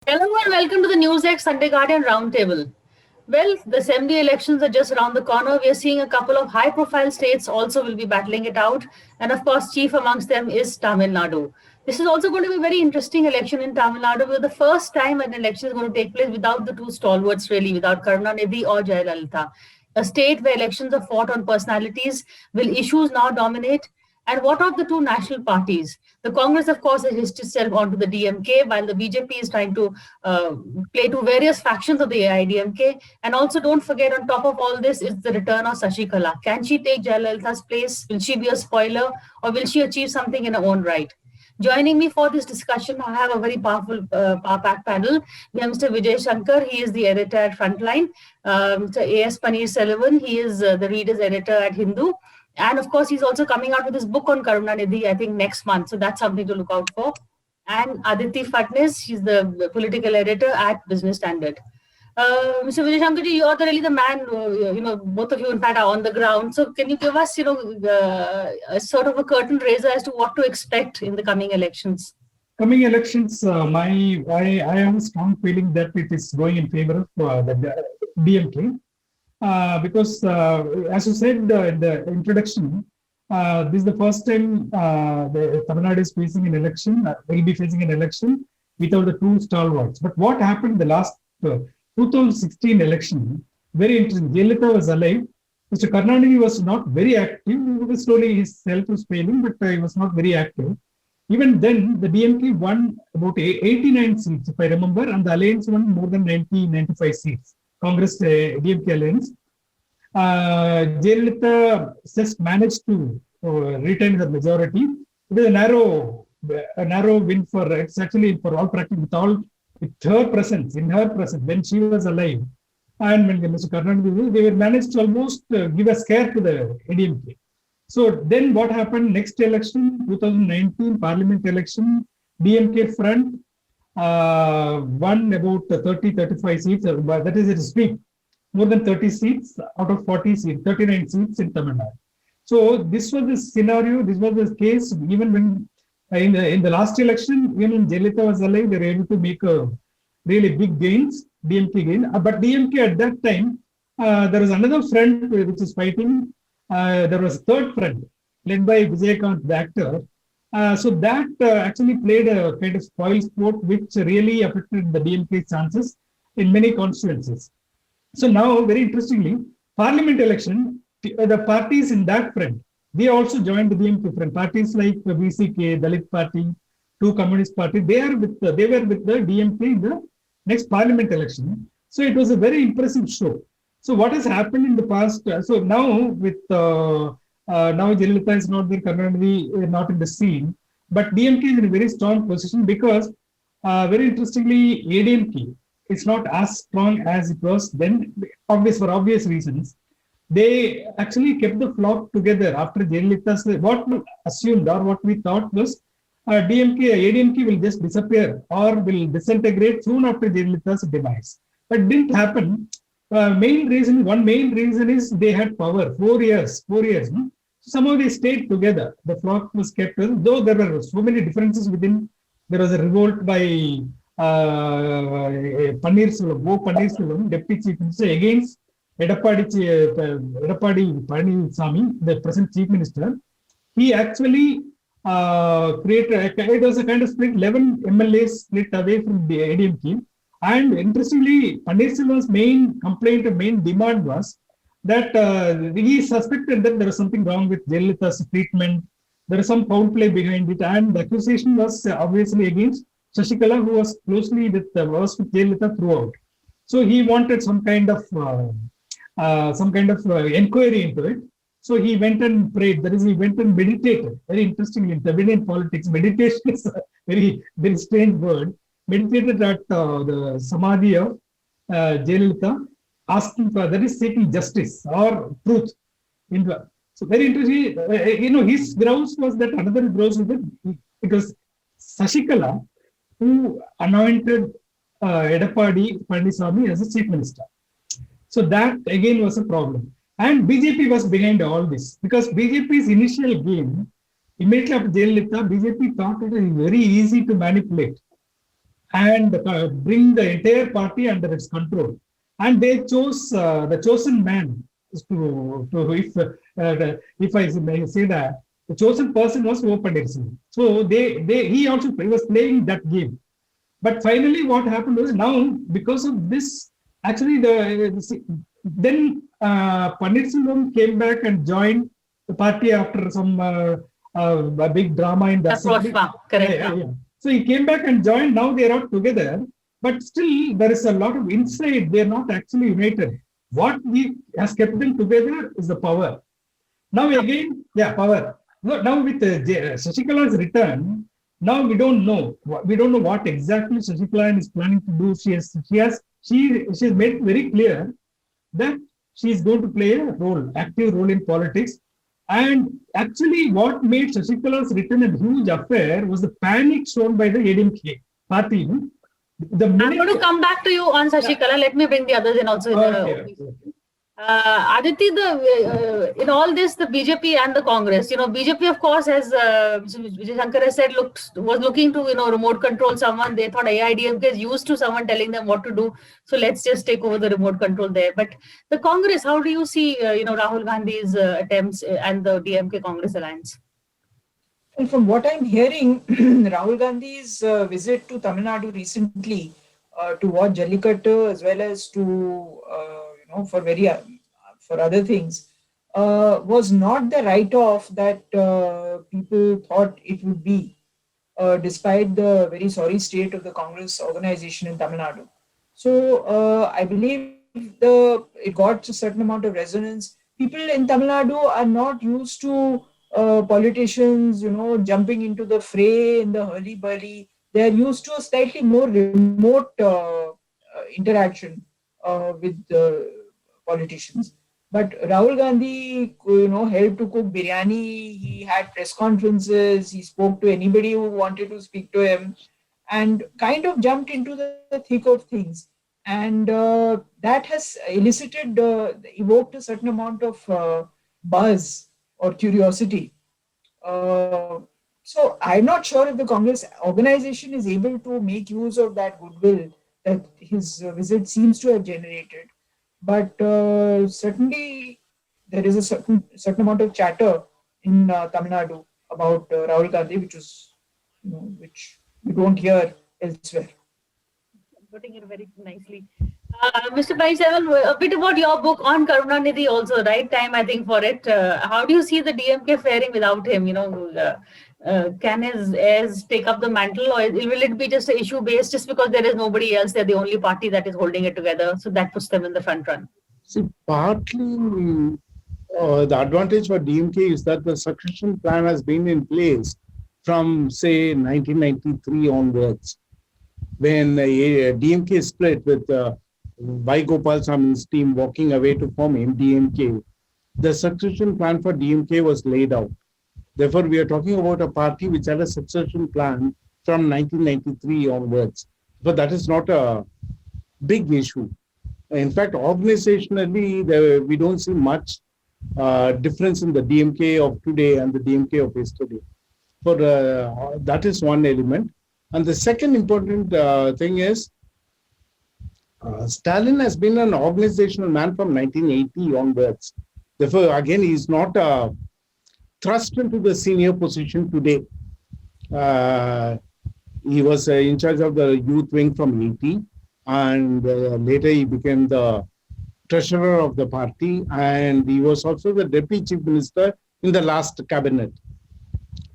Hello and welcome to the NewsX Sunday Guardian Roundtable. Well, the assembly elections are just around the corner. We are seeing a couple of high profile states also will be battling it out. And of course, chief amongst them is Tamil Nadu. This is also going to be a very interesting election in Tamil Nadu. Because the first time an election is going to take place without the two stalwarts, really, without Karunanidhi or Jayalalitha. A state where elections are fought on personalities. Will issues now dominate? And what of the two national parties? The Congress, of course, has hitched itself onto the DMK, while the BJP is trying to play to various factions of the AIDMK. And also, don't forget, on top of all this, is the return of Sashikala. Can she take Jayalalitha's place? Will she be a spoiler, or will she achieve something in her own right? Joining me for this discussion, I have a very powerful packed panel. We have Mr. Vijay Shankar. He is the editor at Frontline. Mr. A.S. Paneer Selvan. He is the reader's editor at Hindu. And of course, he's also coming out with his book on Karunanidhi, I think, next month. So that's something to look out for. And Aditi Fatnis, she's the political editor at Business Standard. Mr. Vijay Shankarji, you're really the man, both of you, in fact, are on the ground. So can you give us, a sort of a curtain raiser as to what to expect in the coming elections? Coming elections, I have a strong feeling that it is going in favor of the DMK because, as you said in the introduction, this is the first time the Tamil Nadu is facing an election, will be facing an election without the two stalwarts. But what happened in the last 2016 election? Very interesting. Jayalalitha was alive. Mr. Karnanidhi was not very active. Slowly his health was failing, but he was not very active. Even then, the DMK won about 89 seats, if I remember, and the alliance won more than 95 seats. Congress DMK alliance. Jayalalitha just managed to retain her majority. It is a narrow win for, it's actually for all practice, with her presence, when she was alive, and when Mr. Karnanidhi, they were managed to almost give a scare to the ADMK. So then what happened next election, 2019 parliament election, DMK front won about 30-35 seats, that is a sweep, more than 30 seats out of 40 seats, 39 seats in Tamil Nadu. So this was the scenario, this was the case, even when in the last election, even when Jayalalitha was alive, they were able to make really big gains, DMK gain. But DMK at that time, there was another front which is fighting. There was a third front led by Vijayakanth, the actor. So that actually played a kind of spoil sport, which really affected the DMK chances in many constituencies. So now, very interestingly, parliament election, the parties in that front, they also joined the DMK front. Parties like VCK, Dalit Party, two Communist Party, they were with the DMK in the next parliament election. So it was a very impressive show. So what has happened in the past? So now with now Jayalalitha is not there, Karnanidhi not in the scene, but DMK is in a very strong position because very interestingly, ADMK is not as strong as it was then, for obvious reasons. They actually kept the flock together after Jayalalitha's. What we assumed or what we thought was ADMK will just disappear or will disintegrate soon after Jayalalitha's demise. But it didn't happen. One main reason is they had power, 4 years. Somehow they stayed together. The flock was kept, though there were so many differences within. There was a revolt by Paneer Selvam, Deputy Chief Minister, against Edappadi Palaniswamy, the present Chief Minister. He actually created, it was a kind of split, 11 MLAs split away from the ADMK. And interestingly, Paneer Selvan's main complaint, main demand was that he suspected that there was something wrong with Jayalalitha's treatment. There was some foul play behind it, and the accusation was obviously against Shashikala, who was closely with Jayalalitha throughout. So he wanted some kind of inquiry into it. So he went and prayed. That is, he went and meditated. Very interestingly, in Tamilian politics, meditation is a very, very strange word. Meditated at the Samadhi of Jayalalitha, asking for, that is, seeking justice or truth. So very interesting. His grouse was that another grouse was that it was Sashikala who anointed Edappadi Palaniswamy as a chief minister. So that again was a problem. And BJP was behind all this because BJP's initial game, immediately after Jayalalitha, BJP thought it was very easy to manipulate. and bring the entire party under its control. And they chose the chosen man to if I may say that the chosen person was O. Pandit Singh. So he also he was playing that game. But finally, what happened was now because of this, actually then Pandit Singh came back and joined the party after some a big drama in the assembly. Correct. Yeah. So he came back and joined. Now they are all together, but still there is a lot of inside. They are not actually united. What has kept them together is the power. Now again, power. Now with Shashikala's return, now we don't know. We don't know what exactly Shashikala is planning to do. She has made it very clear that she is going to play a active role in politics. And actually, what made Shashikala's return a huge affair was the panic shown by the ADMK party. I'm going to come back to you on Shashikala. Let me bring the others in also. Aditi, in all this, the BJP and the Congress, BJP, of course, as Vijay Shankar has said, was looking to, remote control someone. They thought AIDMK is used to someone telling them what to do. So let's just take over the remote control there. But the Congress, how do you see, Rahul Gandhi's attempts and the DMK Congress alliance? And from what I'm hearing, Rahul Gandhi's visit to Tamil Nadu recently to watch Jallikattu as well as to for other things was not the write-off that people thought it would be, despite the very sorry state of the Congress organization in Tamil Nadu. So I believe it got a certain amount of resonance. People in Tamil Nadu are not used to politicians, jumping into the fray in the hurly-burly. They are used to a slightly more remote interaction with politicians. But Rahul Gandhi, helped to cook biryani. He had press conferences. He spoke to anybody who wanted to speak to him, and kind of jumped into the thick of things. And that has evoked a certain amount of buzz or curiosity. So I'm not sure if the Congress organization is able to make use of that goodwill that his visit seems to have generated. But certainly there is a certain amount of chatter in Tamil Nadu about Rahul Gandhi, which you don't hear elsewhere. Putting it very nicely. Mr. Panisaman, a bit about your book on Karunanidhi also, right time I think for it. How do you see the DMK faring without him? Can his heirs take up the mantle, or will it be just an issue based just because there is nobody else? They're the only party that is holding it together, so that puts them in the front run. See, partly the advantage for DMK is that the succession plan has been in place from, say, 1993 onwards, when DMK split with Y. Gopalasamy's team walking away to form MDMK. The succession plan for DMK was laid out. Therefore, we are talking about a party which had a succession plan from 1993 onwards. But that is not a big issue. In fact, organizationally, we don't see much difference in the DMK of today and the DMK of yesterday. That is one element. And the second important thing is, Stalin has been an organizational man from 1980 onwards. Therefore, again, he is not thrust into the senior position today. He was in charge of the youth wing from 80, and later he became the treasurer of the party, and he was also the deputy chief minister in the last cabinet.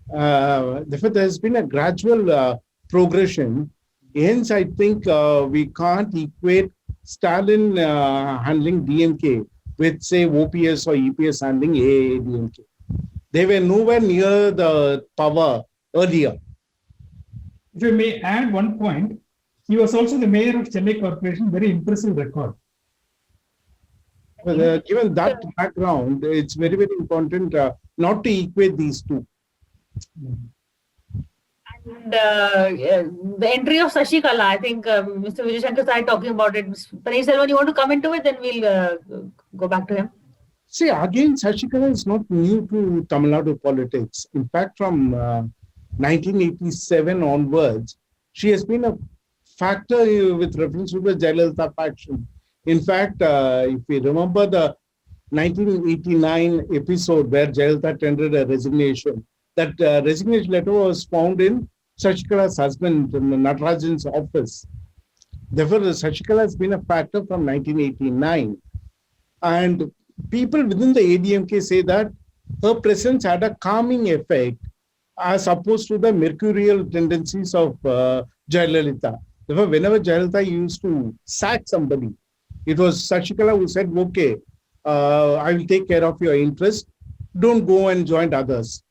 Therefore, there has been a gradual progression. Hence, I think we can't equate Stalin handling DMK with, say, OPS or EPS handling AADMK. They were nowhere near the power earlier. If you may add one point, he was also the mayor of Chennai Corporation, very impressive record. Well, given that background, it's very, very important not to equate these two. And the entry of Shashikala, I think Mr. Vijay Shankar started talking about it. Paneerselvan, you want to come into it? Then we'll go back to him. See, again, Shashikala is not new to Tamil Nadu politics. In fact, from 1987 onwards, she has been a factor with reference to the Jayalalitha faction. In fact, if we remember the 1989 episode where Jayalalitha tendered a resignation, that resignation letter was found in Shashikala's husband, Natarajan's office. Therefore, Shashikala has been a factor from 1989. And people within the ADMK say that her presence had a calming effect as opposed to the mercurial tendencies of Jayalalitha. Therefore, whenever Jayalalitha used to sack somebody, it was Shashikala who said, okay, I will take care of your interest. Don't go and join others.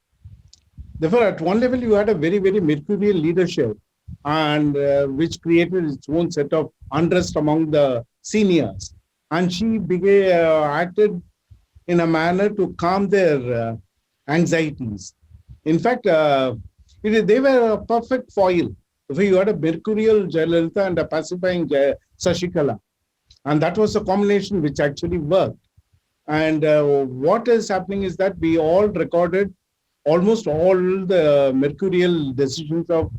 Therefore, at one level, you had a very, very mercurial leadership, and which created its own set of unrest among the seniors. And she acted in a manner to calm their anxieties. In fact, they were a perfect foil. So you had a mercurial Jayalalitha and a pacifying Shashikala. And that was a combination which actually worked. And what is happening is that we all recorded almost all the mercurial decisions of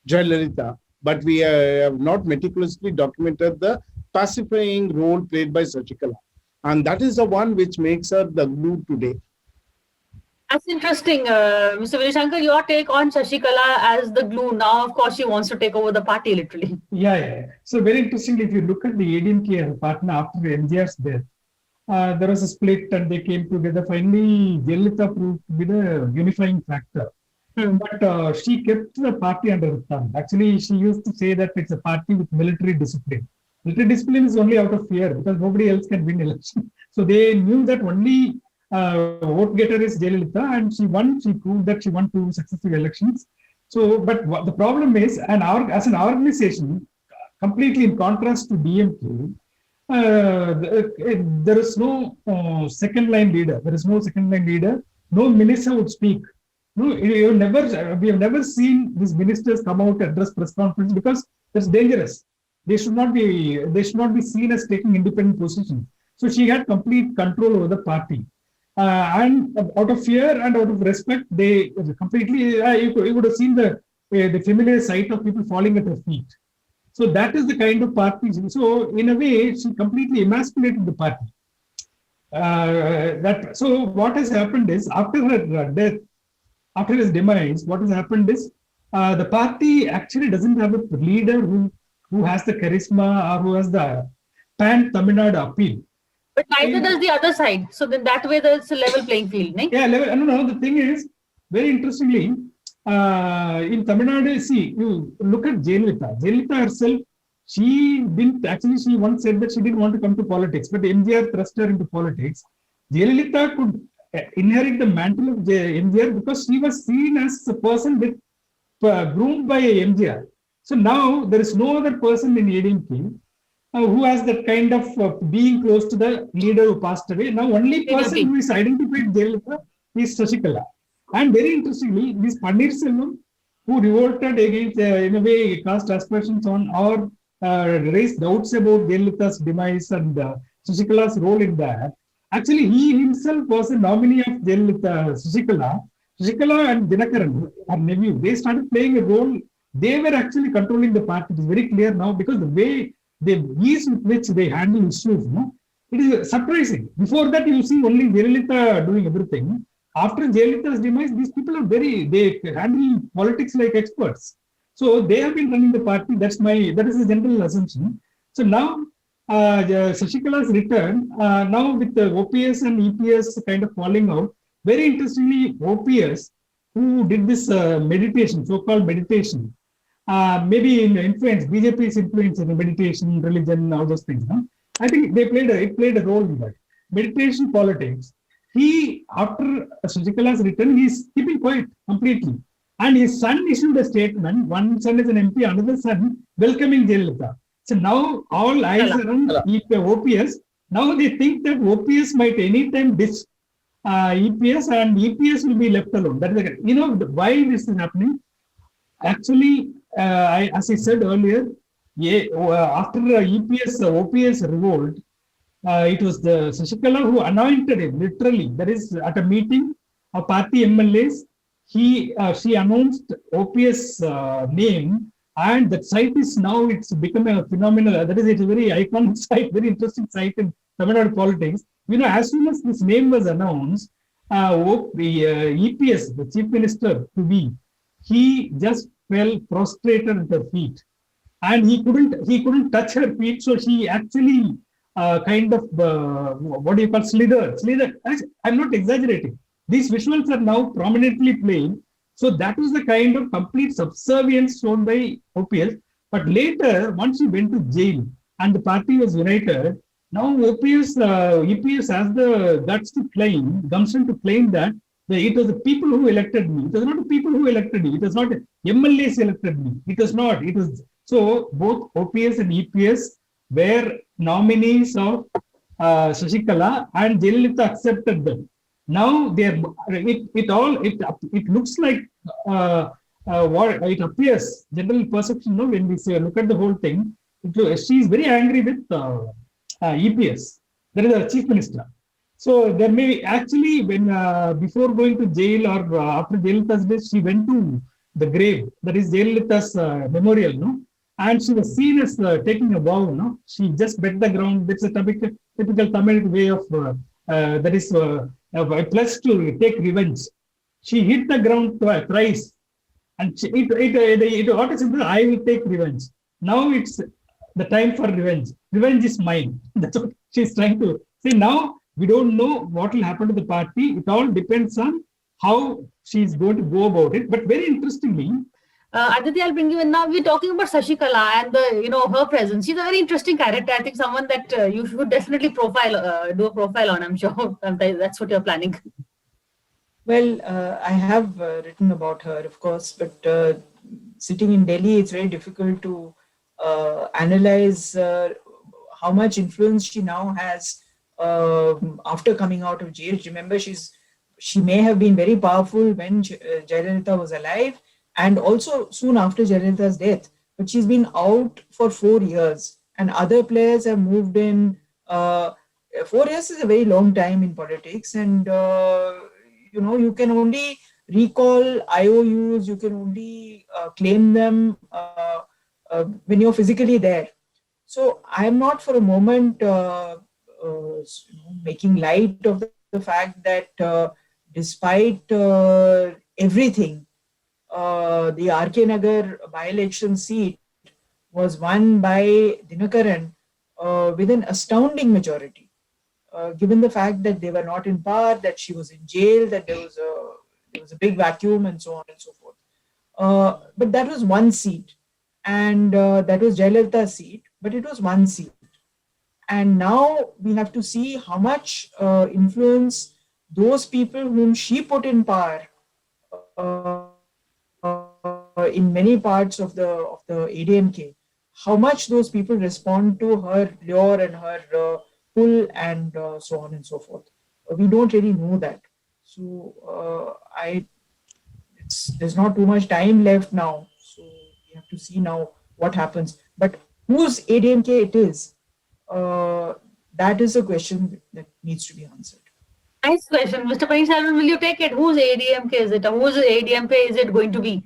Jayalalitha, but we have not meticulously documented the pacifying role played by Shashikala. And that is the one which makes her the glue today. That's interesting. Mr. Vijayshankar, your take on Shashikala as the glue. Now, of course, she wants to take over the party, literally. Yeah. So very interestingly, if you look at the ADMK as a partner after MGR's death, there was a split and they came together. Finally, Jayalalitha proved to be the unifying factor. But she kept the party under her thumb. Actually, she used to say that it's a party with military discipline. Military discipline is only out of fear because nobody else can win election. So they knew that only vote getter is Jayalalitha, and she won. She proved that she won 2 successive elections. So, but the problem is, as an organization, completely in contrast to DMK, there is no second line leader. There is no second line leader. No minister would speak. No, we have never seen these ministers come out and address press conference because that's dangerous. They should not be seen as taking independent positions. So she had complete control over the party. And out of fear and out of respect, they completely, you would have seen the familiar sight of people falling at her feet. So that is the kind of party. So in a way, she completely emasculated the party. So what has happened is, after her death, after his demise, what has happened is the party actually doesn't have a leader who has the charisma or who has the pan-Tamil Nadu appeal. But neither does the other side. So then that way there's a level playing field, right? Yeah, no. The thing is, very interestingly, in Tamil Nadu, see, you look at Jayalalitha. Jayalalitha herself, she once said that she didn't want to come to politics, but MGR thrust her into politics. Jayalalitha could inherit the mantle of MGR because she was seen as a person groomed by MGR. So now there is no other person in ADMK who has that kind of being close to the leader who passed away. Now only person who is identified Jayalalitha is Shashikala. And very interestingly, this Pannirselvam, who revolted against, in a way, cast aspersions on or raised doubts about Jayalalitha's demise and Shashikala's role in that, actually, he himself was a nominee of Jayalalitha, Shashikala and Dinakaran, her nephew. They started playing a role. They were actually controlling the party. It is very clear now because the way the ease with which they handle issues, it is surprising. Before that, you see only Jayalalitha doing everything. After Jayalalitha's demise, these people are they handle politics like experts. So they have been running the party. That is the general assumption. So now Shashikala's return, now with the OPS and EPS kind of falling out, very interestingly, OPS, who did this meditation, so-called meditation, maybe in influence, BJP's influence in meditation, religion, all those things. I think it played a role in that. Meditation politics. After Shashikala's return, he's keeping quiet completely. And his son issued a statement. One son is an MP, another son welcoming Jayalalitha. So now all eyes are on OPS. Now they think that OPS might anytime ditch EPS and EPS will be left alone. That is why this is happening. Actually, as I said earlier, after OPS revolt, it was the Shashikala who anointed him, literally. That is, at a meeting of party MLAs, she announced OPS name And that site is now, it's become a phenomenal, that is, it's a very iconic site, very interesting site in Tamil Nadu politics. As soon as this name was announced, the EPS, the Chief Minister to be, he just fell prostrated at her feet, and he couldn't touch her feet. So she actually what do you call, slithered. I'm not exaggerating. These visuals are now prominently playing. So that was the kind of complete subservience shown by OPS. But later, once he went to jail and the party was united, now EPS has the guts to claim, gumption to claim that it was the people who elected me. It was not the people who elected me. It was not MLAs elected me. It was not. It was so both OPS and EPS were nominees of Shashikala, and Jayalalitha accepted them. Now it looks like what it appears, general perception. No, when we look at the whole thing, she is very angry with EPS. That is our chief minister. So there may actually, when before going to jail or after Jayalalitha's death, she went to the grave. That is Jayalalitha's memorial, no, and she was seen as taking a vow. No, she just bet the ground. That's a typical Tamil way of that is a pledge to take revenge. She hit the ground thrice, and what is it? I will take revenge. Now it's the time for revenge. Revenge is mine. That's what she's trying to say. Now we don't know what will happen to the party. It all depends on how she's going to go about it. But very interestingly, Aditi, I'll bring you in now. We're talking about Shashikala and her presence. She's a very interesting character. I think someone that you should definitely do a profile on. I'm sure that's what you're planning. Well, I have written about her, of course, but sitting in Delhi, it's very difficult to analyze how much influence she now has after coming out of jail. Remember, she may have been very powerful when Jayalalitha was alive, and also soon after Jayalalitha's death. But she's been out for 4 years, and other players have moved in. 4 years is a very long time in politics, and you can only recall IOUs, you can only claim them when you're physically there. So I am not for a moment making light of the fact that despite everything, the RK Nagar by-election seat was won by Dinakaran with an astounding majority. Given the fact that they were not in power, that she was in jail, that there was a big vacuum, and so on and so forth. But that was one seat, and that was Jayalalitha's seat, but it was one seat. And now we have to see how much influence those people whom she put in power in many parts of the ADMK, how much those people respond to her lure and her pull and so on and so forth. We don't really know that. So there's not too much time left now. So we have to see now what happens. But whose ADMK it is, that is a question that needs to be answered. Nice question. Mr. Paneerselvan, will you take it? Whose ADMK is it? Or whose ADMK is it going to be?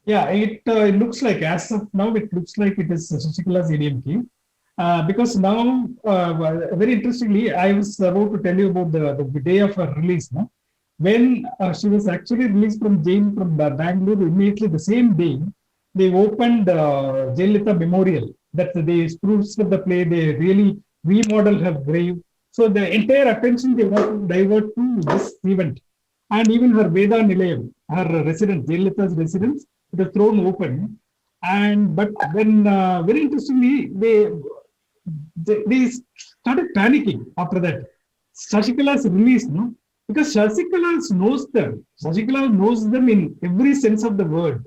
Yeah, it looks like, as of now, it looks like it is Shashikala's ADMK. Because now, very interestingly, I was about to tell you about the day of her release. No? When she was actually released from jail from Bangalore, immediately the same day, they opened Jayalalitha Memorial. That they spruced up the play, they really remodeled her grave. So the entire attention they want to divert to this event. And even her Veda Nilayam, her residence, Jayalalitha's residence, it was thrown open. But when, very interestingly, they started panicking after that. Shashikala's release, no? Because Shashikala knows them. Shashikala knows them in every sense of the word.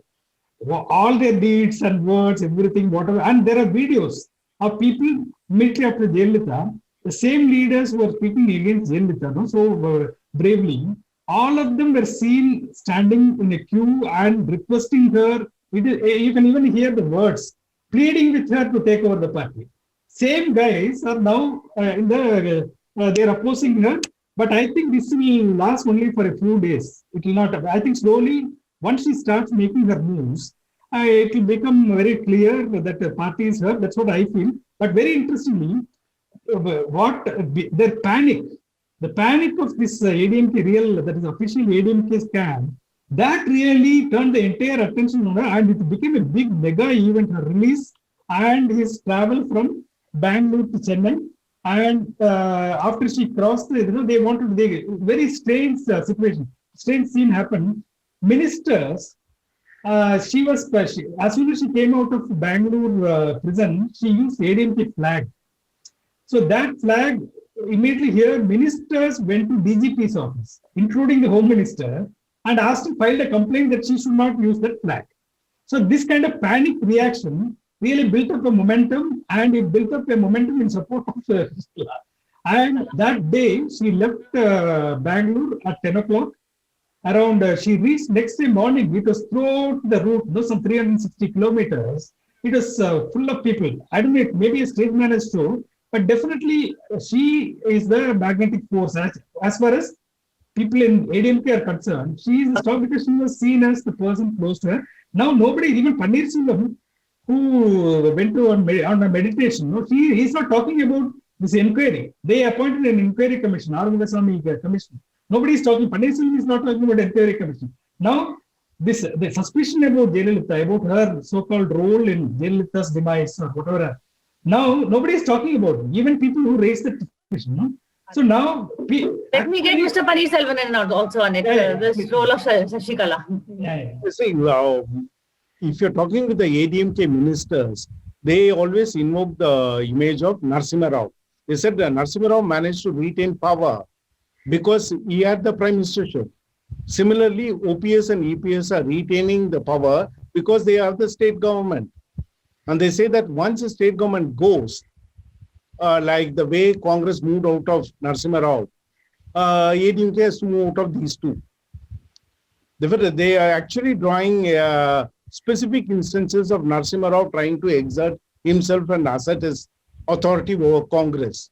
All their deeds and words, everything, whatever. And there are videos of people immediately after Jayalalitha, the same leaders who were speaking against Jayalalitha, no? So bravely, all of them were seen standing in a queue and requesting her. You can even hear the words, pleading with her to take over the party. Same guys are now they're opposing her, but I think this will last only for a few days. It will not. I think slowly, once she starts making her moves, it will become very clear that the party is hurt. That's what I feel. But very interestingly, the panic of this ADMK real, that is official ADMK scam, that really turned the entire attention on her, and it became a big mega event, her release and his travel from Bangalore to Chennai. And after she crossed, they wanted, very strange situation, strange scene happened. Ministers, as soon as she came out of Bangalore prison, she used ADMK flag. So that flag, immediately here, ministers went to DGP's office, including the Home Minister, and asked to file a complaint that she should not use that flag. So this kind of panic reaction really built up a momentum, and it built up a momentum in support of Shishkala. And that day, she left Bangalore at 10 o'clock. Around, she reached next day morning. It was throughout the route, some 360 kilometers. It was full of people. I don't know, maybe a stage manager show, but definitely she is the magnetic force. As far as people in ADMK are concerned, she is strong because she was seen as the person close to her. Now nobody, even Paneer Selvam, who went to on a meditation, he's not talking about this inquiry. They appointed an inquiry commission, Arvind commission. Nobody is talking. Paneer Selvam is not talking about inquiry commission. Now, the suspicion about Jayalalitha, about her so-called role in Jayalalitha's demise or whatever. Now, nobody is talking about it. Even people who raised the suspicion. So now, let me get Mr. Paneer Selvan also on it. This role of Shashikala. See, if you're talking with the ADMK ministers, they always invoke the image of Narasimha Rao. They said that Narasimha Rao managed to retain power because he had the prime ministership. Similarly, OPS and EPS are retaining the power because they have the state government. And they say that once the state government goes, like the way Congress moved out of Narasimha Rao, ADMK has to move out of these two. They are actually drawing specific instances of Narasimha Rao trying to exert himself and assert his authority over Congress.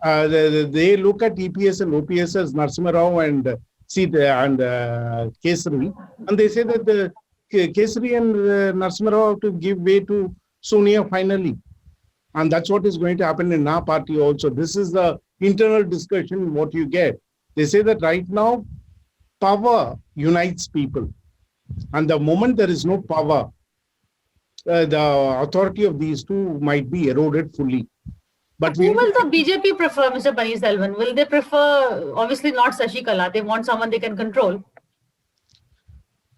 They look at EPS and OPS as Narasimha Rao and Kesari, and they say that the Kesari and Narasimha Rao have to give way to Sonia finally. And that's what is going to happen in our party also. This is the internal discussion, what you get. They say that right now, power unites people. And the moment there is no power, the authority of these two might be eroded fully. But who will the BJP prefer, Mr. Paneer Selvan? Will they prefer, obviously not Shashikala, they want someone they can control?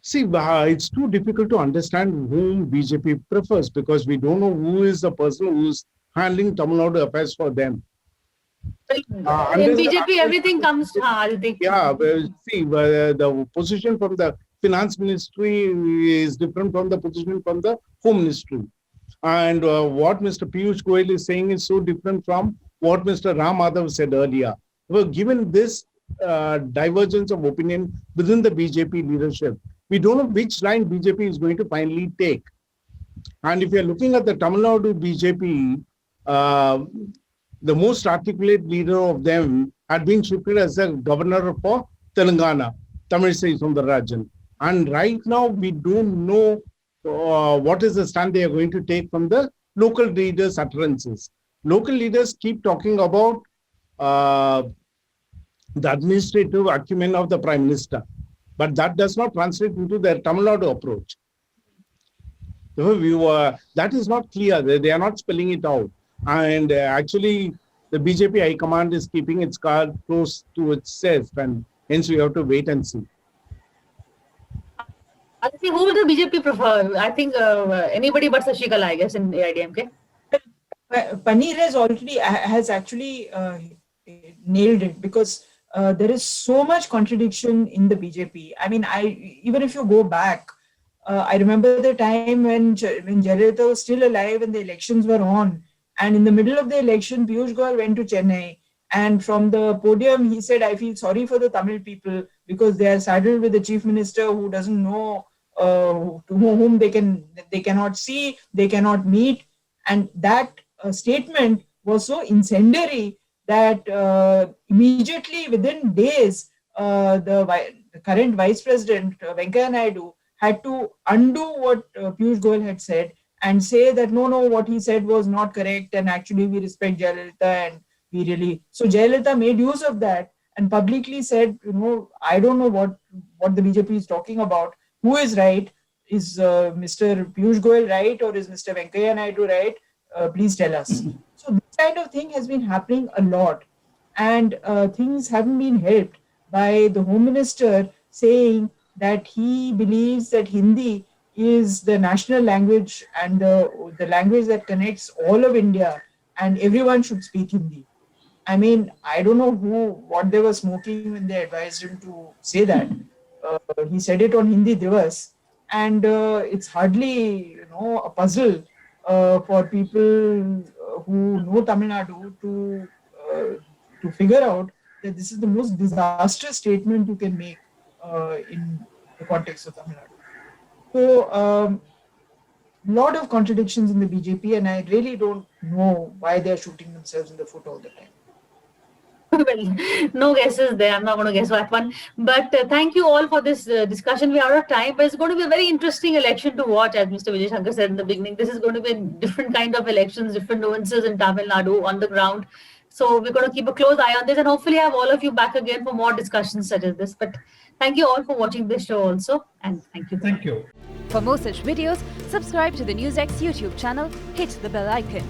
See, it's too difficult to understand whom BJP prefers because we don't know who is the person who is handling Tamil Nadu affairs for them. In BJP, everything comes to Aditi. Yeah, see, the position from the finance ministry is different from the position from the home ministry. And what Mr. Piyush Goyal is saying is so different from what Mr. Ram Madhav said earlier. Well, given this divergence of opinion within the BJP leadership, we don't know which line BJP is going to finally take. And if you're looking at the Tamil Nadu BJP, the most articulate leader of them had been shifted as the governor for Telangana, Tamilisai Soundararajan. And right now, we don't know what is the stand they are going to take from the local leaders' utterances. Local leaders keep talking about the administrative acumen of the Prime Minister. But that does not translate into their Tamil Nadu approach. That is not clear. They are not spelling it out. And actually, the BJP High Command is keeping its card close to itself. And hence, we have to wait and see. I think who will the BJP prefer? I think anybody but Shashikala, I guess, in AIDMK. Paneer has actually nailed it because there is so much contradiction in the BJP. I mean, even if you go back, I remember the time when Jayalalitha was still alive and the elections were on. And in the middle of the election, Piyush Goyal went to Chennai. And from the podium, he said, I feel sorry for the Tamil people because they are saddled with the chief minister who doesn't know to whom they cannot see, they cannot meet. And that statement was so incendiary that immediately within days, the current vice president, Venkaiah Naidu, had to undo what Piyush Goyal had said and say that no, what he said was not correct, and actually we respect Jayalalitha and we really. So Jayalalitha made use of that and publicly said, I don't know what the BJP is talking about. Who is right? Is Mr. Piyush Goyal right, or is Mr. Venkaiah Naidu right? Please tell us. So this kind of thing has been happening a lot, and things haven't been helped by the Home Minister saying that he believes that Hindi is the national language and the language that connects all of India, and everyone should speak Hindi. I mean, I don't know what they were smoking when they advised him to say that. He said it on Hindi Divas, and it's hardly a puzzle for people who know Tamil Nadu to figure out that this is the most disastrous statement you can make in the context of Tamil Nadu. So, lot of contradictions in the BJP, and I really don't know why they're shooting themselves in the foot all the time. Well, no guesses there. I'm not going to guess that one. But thank you all for this discussion. We are out of time, but it's going to be a very interesting election to watch, as Mr. Vijay Shankar said in the beginning. This is going to be a different kind of elections, different nuances in Tamil Nadu on the ground. So we're going to keep a close eye on this, and hopefully have all of you back again for more discussions such as this. But thank you all for watching this show also, and thank you. Thank you. For more such videos, subscribe to the NewsX YouTube channel, hit the bell icon.